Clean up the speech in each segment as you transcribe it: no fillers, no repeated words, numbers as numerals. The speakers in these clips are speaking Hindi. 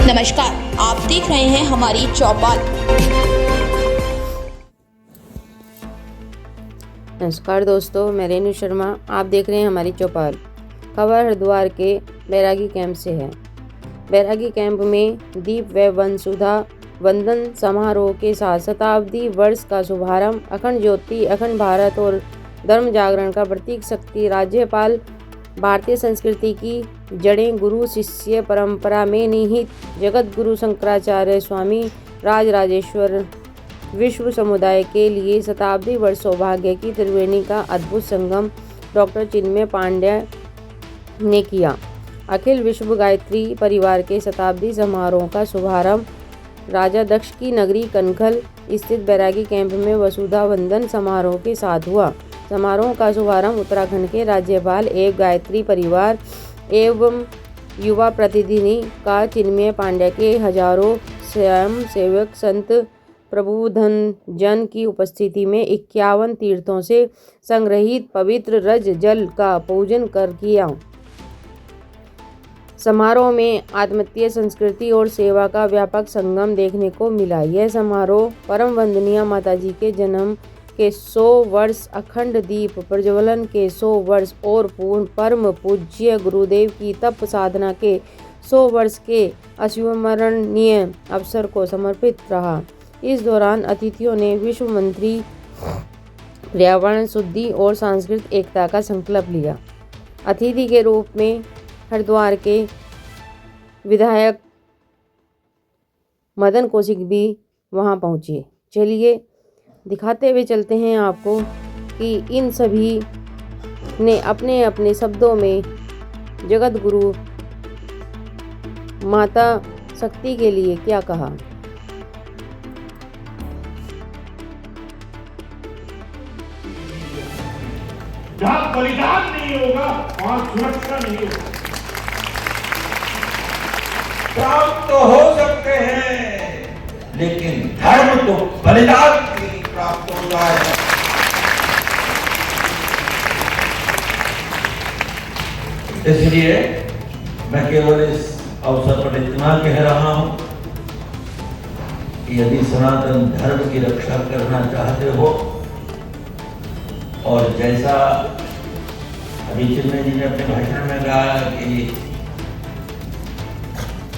नमस्कार, आप देख रहे हैं हमारी चौपाल। नमस्कार दोस्तों, मैं रेणु शर्मा। आप देख रहे हैं हमारी चौपाल। खबर हरिद्वार के बैरागी कैंप से है। बैरागी कैंप में दीप व वसुधा वंदन समारोह के साथ शताब्दी वर्ष का शुभारंभ। अखंड ज्योति, अखंड भारत और धर्म जागरण का प्रतीक शक्ति। राज्यपाल भारतीय संस्कृति की जड़ें गुरु शिष्य परंपरा में निहित जगत गुरु शंकराचार्य स्वामी राजराजेश्वर विश्व समुदाय के लिए शताब्दी वर्ष सौभाग्य की त्रिवेणी का अद्भुत संगम डॉक्टर चिन्मय पांड्य ने किया। अखिल विश्व गायत्री परिवार के शताब्दी समारोह का शुभारंभ राजा दक्ष की नगरी कनखल स्थित बैरागी कैंप में वसुधा वंदन समारोह के साथ हुआ। समारोह का शुभारंभ उत्तराखंड के राज्यपाल एवं गायत्री परिवार एवं युवा प्रतिनिधि का चिन्मय पांड्य के हजारों स्वयं सेवक संत प्रबुधन जन की उपस्थिति में 51 तीर्थों से संग्रहित पवित्र रज जल का पूजन कर किया। समारोह में आध्यात्मिक संस्कृति और सेवा का व्यापक संगम देखने को मिला। यह समारोह परम वंदनीय माताजी के जन्म के 100 वर्ष, अखंड दीप प्रज्वलन के 100 वर्ष और परम पूज्य गुरुदेव की तप साधना के 100 वर्ष के अविस्मरणीय अवसर को समर्पित रहा। इस दौरान अतिथियों ने विश्व मंत्री पर्यावरण शुद्धि और सांस्कृतिक एकता का संकल्प लिया। अतिथि के रूप में हरिद्वार के विधायक मदन कौशिक भी वहां पहुंचे। चलिए दिखाते हुए चलते हैं आपको कि इन सभी ने अपने अपने शब्दों में जगत गुरु माता शक्ति के लिए क्या कहा। जहाँ बलिदान नहीं होगा वहाँ सुरक्षा नहीं होगा। प्राप्त तो हो सकते हैं लेकिन धर्म तो बलिदान से ही प्राप्त हो जाए। इसलिए मैं केवल इस अवसर पर इतना कह रहा हूं कि यदि सनातन धर्म की रक्षा करना चाहते हो और जैसा अभी चिन्मय जी ने अपने भाषण में कहा कि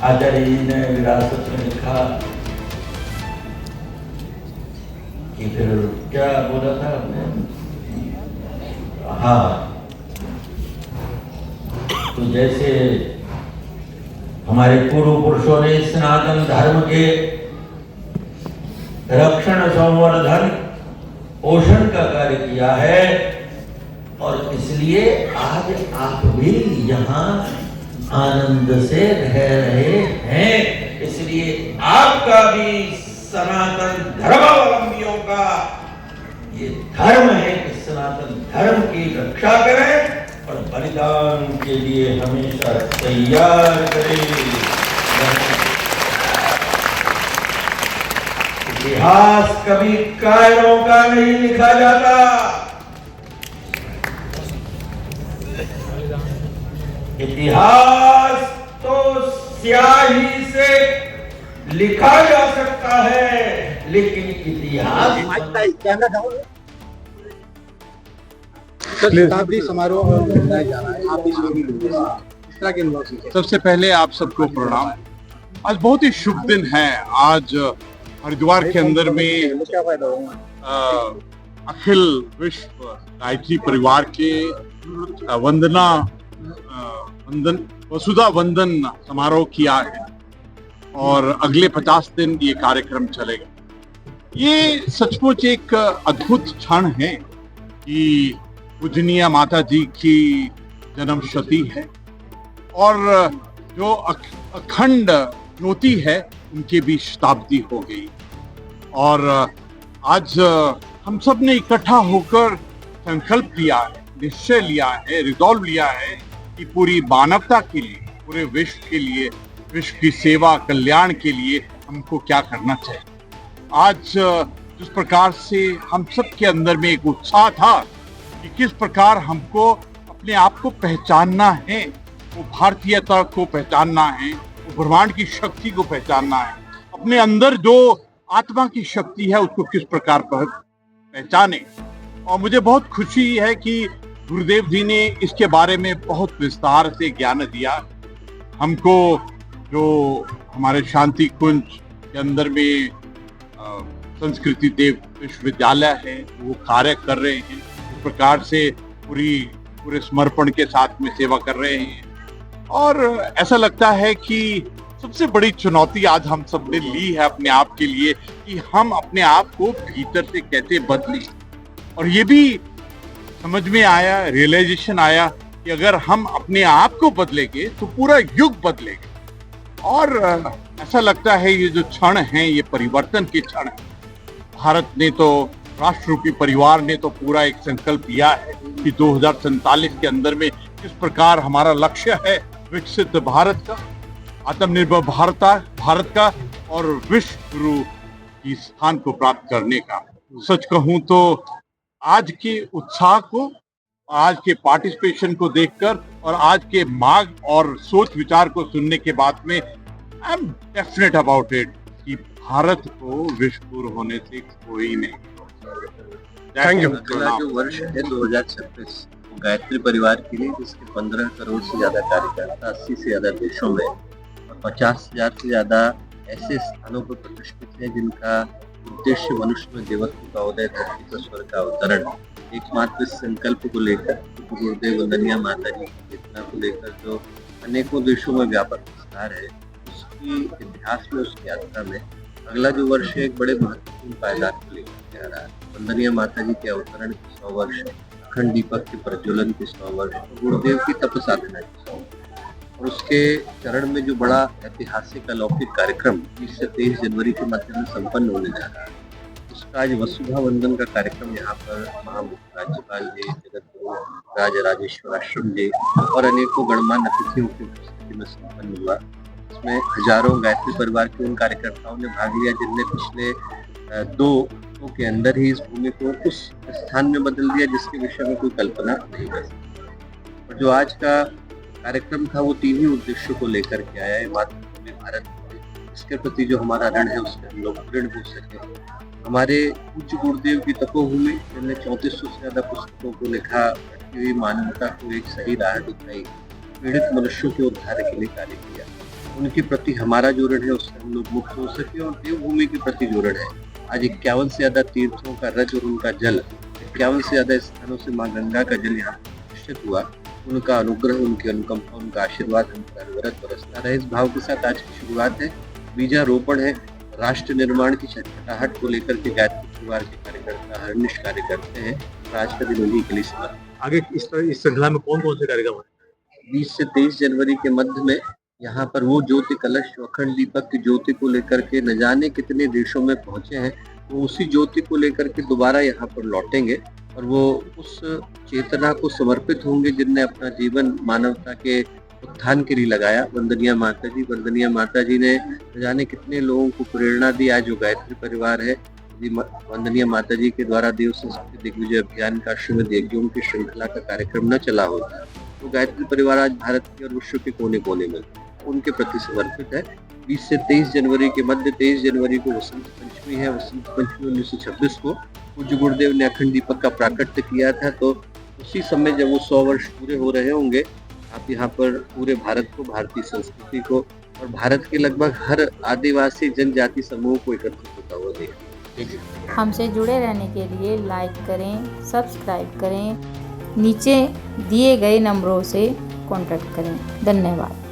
आचार्य जी ने विरासत में लिखा कि फिर क्या बोला था आपने? हाँ, तो जैसे हमारे पूर्व पुरुषों ने सनातन धर्म के रक्षण, संवर्धन, पोषण का कार्य किया है और इसलिए आज आप भी यहाँ आनंद से रह रहे हैं। इसलिए आपका भी सनातन धर्मावलंबियों का ये धर्म है कि सनातन धर्म की रक्षा करें और बलिदान के लिए हमेशा तैयार करें। इतिहास कभी कायरों का नहीं लिखा जाता, इतिहास तो स्याही से लिखा जा सकता है लेकिन इतिहास शताब्दी समारोह मनाया जा रहा है। आप इसमें भी इस तरह के अनुभव। सबसे पहले आप सबको प्रणाम। आज बहुत ही शुभ दिन है। आज हरिद्वार के अंदर में क्या फायदा होगा? अखिल विश्व गायत्री परिवार के वसुधा वंदन समारोह किया है और अगले 50 दिन ये कार्यक्रम चलेगा। ये सचमुच एक अद्भुत क्षण है कि पूजनीय माता जी की जन्म शती है और जो अखंड ज्योति है उनकी भी शताब्दी हो गई। और आज हम सब ने इकट्ठा होकर संकल्प लिया है, निश्चय लिया है, रिजॉल्व लिया है कि पूरी मानवता के लिए, पूरे विश्व के लिए, विश्व की सेवा कल्याण के लिए हमको क्या करना चाहिए। आज जिस प्रकार से हम सब के अंदर में एक उत्साह था कि किस प्रकार हमको अपने आप को पहचानना है, वो भारतीयता को पहचानना है, ब्रह्मांड की शक्ति को पहचानना है, अपने अंदर जो आत्मा की शक्ति है उसको किस प्रकार पहचाने। और मुझे बहुत खुशी है कि गुरुदेव जी ने इसके बारे में बहुत विस्तार से ज्ञान दिया हमको। जो हमारे शांति कुंज के अंदर में संस्कृति देव विश्वविद्यालय है वो कार्य कर रहे हैं, इस प्रकार से पूरे समर्पण के साथ में सेवा कर रहे हैं। और ऐसा लगता है कि सबसे बड़ी चुनौती आज हम सब ने ली है अपने आप के लिए कि हम अपने आप को भीतर से कैसे बदलें। और ये भी समझ में आया, रियलाइजेशन आया कि अगर हम अपने आप को बदलेंगे तो पूरा युग बदलेगा। और ऐसा लगता है ये जो क्षण है ये परिवर्तन के क्षण है। भारत ने तो, राष्ट्ररूपी परिवार ने तो पूरा एक संकल्प लिया है कि 2047 के अंदर में किस प्रकार हमारा लक्ष्य है विकसित भारत का, आत्मनिर्भर भारत का और विश्व गुरु की स्थान को प्राप्त करने का। सच कहूं तो आज के उत्साह को, आज के पार्टिसिपेशन को देखकर और आज के मार्ग और सोच विचार को सुनने के बाद में I am definite about it कि भारत को विश्व गुरु होने से कोई नहीं। Thank you. अगला जो वर्ष है 2026 गायत्री परिवार के लिए, जिसके 15 करोड़ से ज्यादा कार्यकर्ता 80 से ज्यादा देशों में और 50,000 से ज्यादा ऐसे स्थानों पर प्रतिष्ठित है जिनका उद्देश्य मनुष्य में देवत्व का उदय, धरती पर स्वर्ग का अवतरण। एकमात्र इस संकल्प को लेकर गुरुदेव वंदनिया माता जी की चेतना को लेकर जो अनेकों देशों में व्यापक विस्तार है, उसकी इतिहास में, उसकी यात्रा में अगला जो वर्ष है एक बड़े महत्वपूर्ण पायदान को लेकर आ रहा है। वंदनिया माता जी के अवतरण के 100 वर्ष, अखंड दीपक के प्रज्वलन के 100 वर्ष, गुरुदेव की तप साधना के 100 वर्ष, और उसके चरण में जो बड़ा ऐतिहासिक अलौकिक कार्यक्रम 20 से 23 जनवरी के मध्य में संपन्न होने जा रहा है, उसका आज वसुधा वंदन का कार्यक्रम यहाँ पर महामुख्य राज्यपाल जी, जगत गुरु राजराजेश्वर आश्रम जी और अनेकों गणमान्य अतिथियों की उपस्थिति में संपन्न हुआ। इसमें हजारों गायत्री परिवार के उन कार्यकर्ताओं ने भाग लिया जिनने पिछले 2 के अंदर ही इस भूमि को उस स्थान में बदल दिया जिसके विषय में कोई कल्पना नहीं कर सकती। और जो आज का कार्यक्रम था वो 3 ही उद्देश्यों को लेकर के आया है। मातृभूमि भारत, इसके प्रति जो हमारा ऋण है उसके हम लोग ऋण हो सके। हमारे पूज्य गुरुदेव की तपोभूमि जिन्होंने 3400 से ज्यादा पुस्तकों को लिखा, बढ़ती हुई मानवता को एक सही राह दिखाई, पीड़ित मनुष्यों के उद्धार के लिए कार्य किया, उनके प्रति हमारा जो ऋण है उससे हम लोग मुक्त हो सके। और देवभूमि के प्रति जो ऋण है, आज 51 से ज्यादा तीर्थों का रज और उनका जल, 51 से ज्यादा स्थानों से माँ गंगा का जल यहाँ प्रतिष्ठित हुआ, उनका अनुग्रह, उनकी अनुकंपा, उनका आशीर्वाद हम पर अनवरत बरसता रहे। इस भाव के साथ आज की शुरुआत है, बीजारोपण है, राष्ट्र निर्माण की छटपटाहट को लेकर के गायत्री परिवार के कार्यकर्ता हरनिश कार्य करते हैं। आज का दिन उन्हीं के लिए समर्पित। आगे इस श्रृंखला में कौन कौन से कार्यक्रम है? 20 से 23 जनवरी के मध्य में यहाँ पर वो ज्योति कलश, अखंड दीपक की ज्योति को लेकर के न जाने कितने देशों में पहुंचे हैं, वो उसी ज्योति को लेकर के दोबारा यहाँ पर लौटेंगे और वो उस चेतना को समर्पित होंगे जिनने अपना जीवन मानवता के उत्थान के लिए लगाया। वंदनिया माता जी ने न जाने कितने लोगों को प्रेरणा दी। आज जो गायत्री परिवार है, वंदनिया माता जी के द्वारा देव संस्कृति दिग्विजय अभियान का श्रीमद यज्ञों की श्रृंखला का कार्यक्रम न चला होता, तो गायत्री परिवार आज भारत के और विश्व के कोने कोने में उनके प्रति समर्पित है। 20 से 23 जनवरी के मध्य, 23 जनवरी को वसंत पंचमी है। वसंत पंचमी 1926 को पूज्य गुरुदेव ने अखंड दीपक का प्राकट्य किया था, तो उसी समय जब वो 100 वर्ष पूरे हो रहे होंगे, आप यहाँ पर पूरे भारत को, भारतीय संस्कृति को और भारत के लगभग हर आदिवासी जनजाति समूह को एकत्रित होता हुआ देखेंगे। हमसे जुड़े रहने के लिए लाइक करें, सब्सक्राइब करें, नीचे दिए गए नंबरों से कॉन्टैक्ट करें। धन्यवाद।